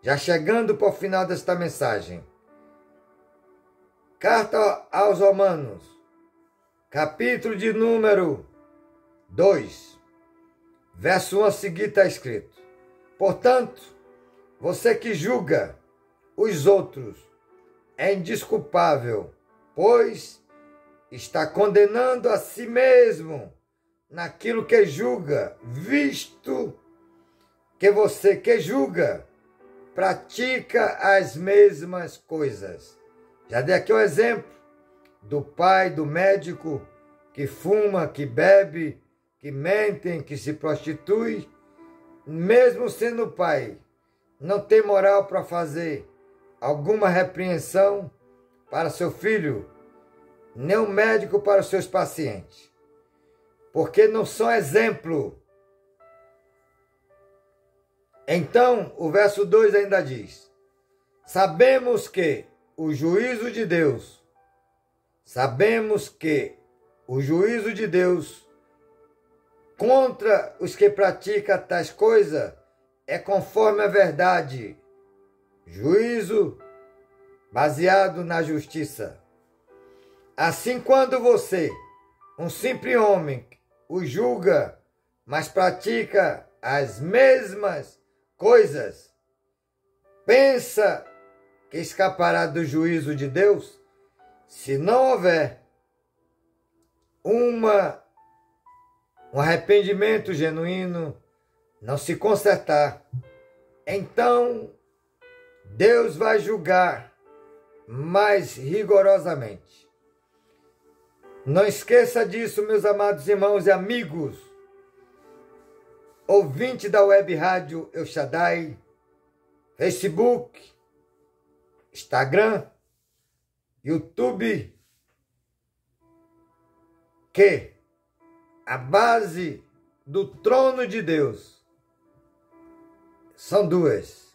já chegando para o final desta mensagem. Carta aos Romanos, capítulo de número 2, verso 1 a seguir está escrito: portanto, você que julga os outros é indesculpável, pois está condenando a si mesmo naquilo que julga, visto que você que julga pratica as mesmas coisas. Já dei aqui um exemplo do pai, do médico, que fuma, que bebe, que mentem, que se prostitui. Mesmo sendo pai, não tem moral para fazer alguma repreensão para seu filho, nem um médico para os seus pacientes, porque não são exemplo. Então, o verso 2 ainda diz, sabemos que o juízo de Deus contra os que praticam tais coisas é conforme a verdade, juízo baseado na justiça. Assim, quando você, um simples homem, o julga, mas pratica as mesmas coisas, pensa que escapará do juízo de Deus? Se não houver um arrependimento genuíno, não se consertar, então Deus vai julgar mais rigorosamente. Não esqueça disso, meus amados irmãos e amigos, ouvinte da web rádio El Shaddai, Facebook, Instagram, YouTube, que a base do trono de Deus são duas: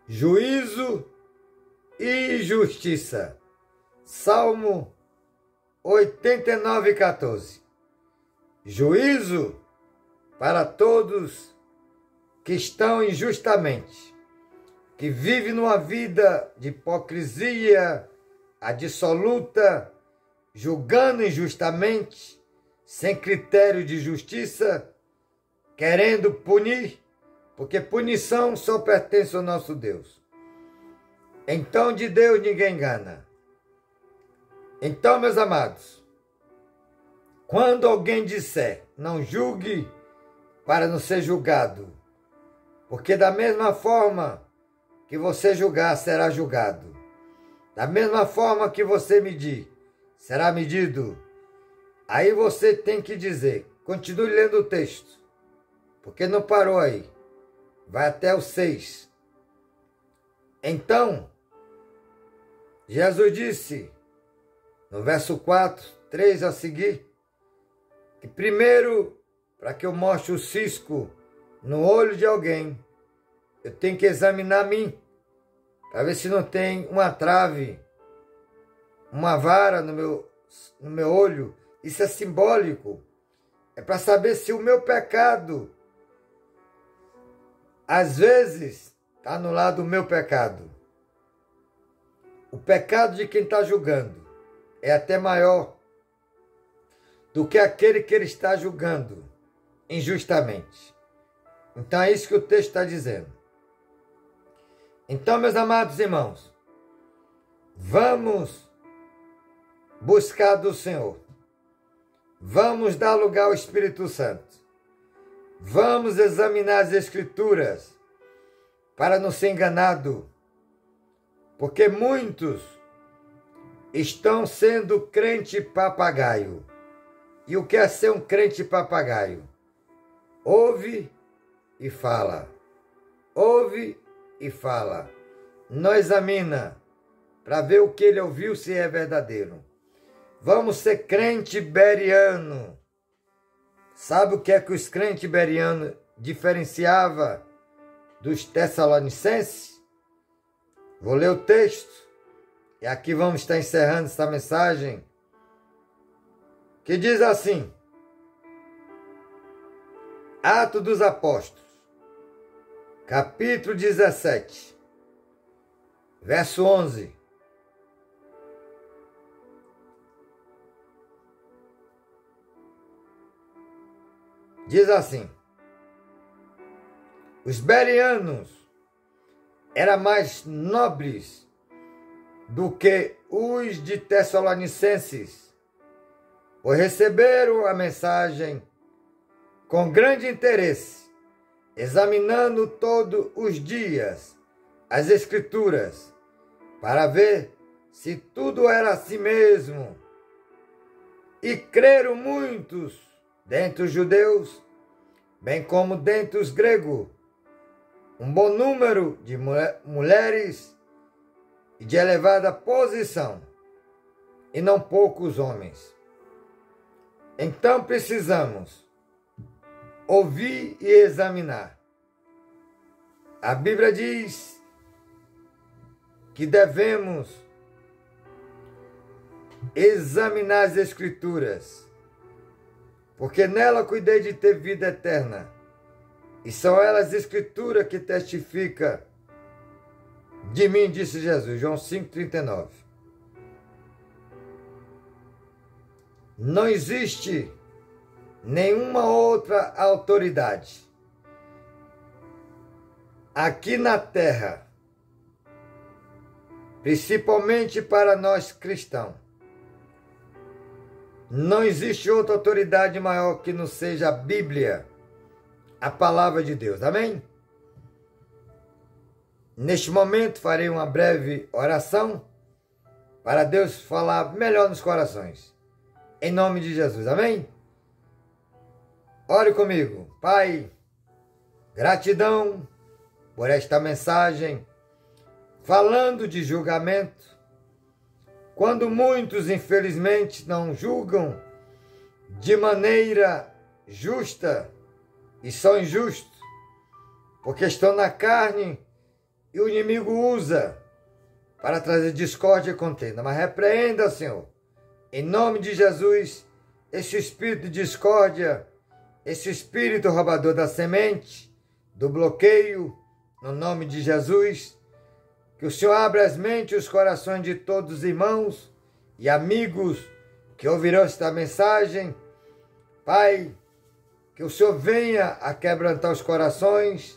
juízo e justiça. Salmo 89:14. Juízo para todos que estão injustamente, que vivem numa vida de hipocrisia, dissoluta, julgando injustamente, sem critério de justiça, querendo punir, porque punição só pertence ao nosso Deus. Então, de Deus ninguém engana. Então, meus amados, quando alguém disser, não julgue para não ser julgado, porque da mesma forma que você julgar, será julgado. Da mesma forma que você medir, será medido. Aí você tem que dizer, continue lendo o texto, porque não parou aí. Vai até o 6. Então, Jesus disse, no verso 4, 3 a seguir, que primeiro, para que eu mostre o cisco no olho de alguém, eu tenho que examinar a mim, para ver se não tem uma trave, uma vara no meu no meu olho, isso é simbólico. É para saber se o meu pecado, às vezes, está no lado do meu pecado. O pecado de quem está julgando é até maior do que aquele que ele está julgando injustamente. Então é isso que o texto está dizendo. Então, meus amados irmãos, vamos buscar do Senhor. Vamos dar lugar ao Espírito Santo. Vamos examinar as Escrituras para não ser enganado, porque muitos estão sendo crente papagaio. E o que é ser um crente papagaio? Ouve e fala. Ouve e fala. Não examina para ver o que ele ouviu se é verdadeiro. Vamos ser crente beriano. Sabe o que é que os crentes berianos diferenciava dos tessalonicenses? Vou ler o texto. E aqui vamos estar encerrando essa mensagem. Que diz assim. Atos dos Apóstolos. Capítulo 17. Verso 11. Diz assim: os berianos eram mais nobres do que os de Tessalonicenses, pois receberam a mensagem com grande interesse, examinando todos os dias as Escrituras, para ver se tudo era assim mesmo. E creram muitos dentre os judeus, bem como dentre os gregos, um bom número de mulheres e de elevada posição, e não poucos homens. Então precisamos ouvir e examinar. A Bíblia diz que devemos examinar as Escrituras, porque nela cuidei de ter vida eterna. E são elas as Escrituras que testificam de mim, disse Jesus, João 5,39. Não existe nenhuma outra autoridade aqui na terra, principalmente para nós cristãos. Não existe outra autoridade maior que não seja a Bíblia, a palavra de Deus. Amém? Neste momento farei uma breve oração para Deus falar melhor nos corações. Em nome de Jesus. Amém? Ore comigo. Pai, gratidão por esta mensagem falando de julgamento. Quando muitos, infelizmente, não julgam de maneira justa e são injustos, porque estão na carne e o inimigo usa para trazer discórdia e contenda. Mas repreenda, Senhor, em nome de Jesus, esse espírito de discórdia, esse espírito roubador da semente, do bloqueio, no nome de Jesus. Que o Senhor abra as mentes e os corações de todos os irmãos e amigos que ouvirão esta mensagem. Pai, que o Senhor venha a quebrantar os corações,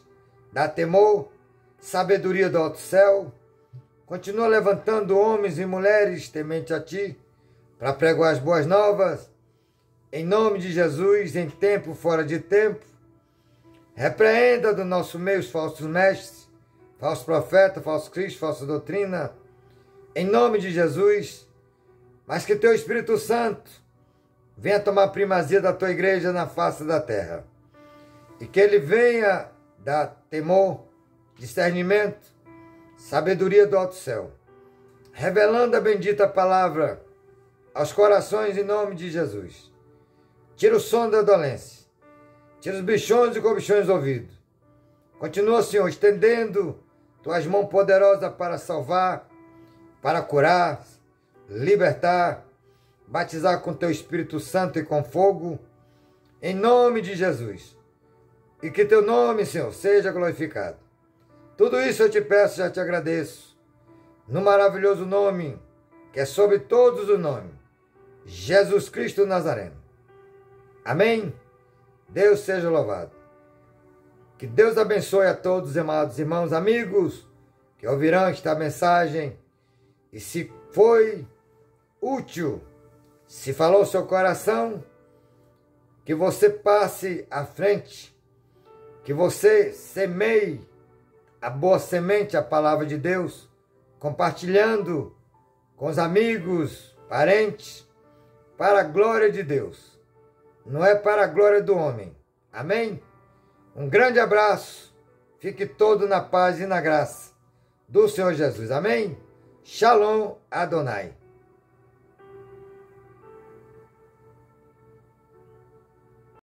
dar temor, sabedoria do alto céu. Continua levantando homens e mulheres temente a Ti, para pregar as boas novas, em nome de Jesus, em tempo, fora de tempo. Repreenda do nosso meio os falsos mestres, falso profeta, falso Cristo, falsa doutrina, em nome de Jesus, mas que Teu Espírito Santo venha tomar primazia da Tua igreja na face da terra, e que Ele venha dar temor, discernimento, sabedoria do alto céu, revelando a bendita palavra aos corações em nome de Jesus. Tira o som da dolência, tira os bichões e cobichões do ouvido. Continua, Senhor, estendendo Tuas mãos poderosas para salvar, para curar, libertar, batizar com teu Espírito Santo e com fogo, em nome de Jesus. E que teu nome, Senhor, seja glorificado. Tudo isso eu te peço, já te agradeço, no maravilhoso nome, que é sobre todos os nomes, Jesus Cristo Nazareno. Amém? Deus seja louvado. Que Deus abençoe a todos, amados irmãos, amigos, que ouvirão esta mensagem. E se foi útil, se falou o seu coração, que você passe à frente, que você semeie a boa semente, a palavra de Deus, compartilhando com os amigos, parentes, para a glória de Deus. Não é para a glória do homem. Amém? Um grande abraço. Fique todo na paz e na graça do Senhor Jesus. Amém? Shalom Adonai.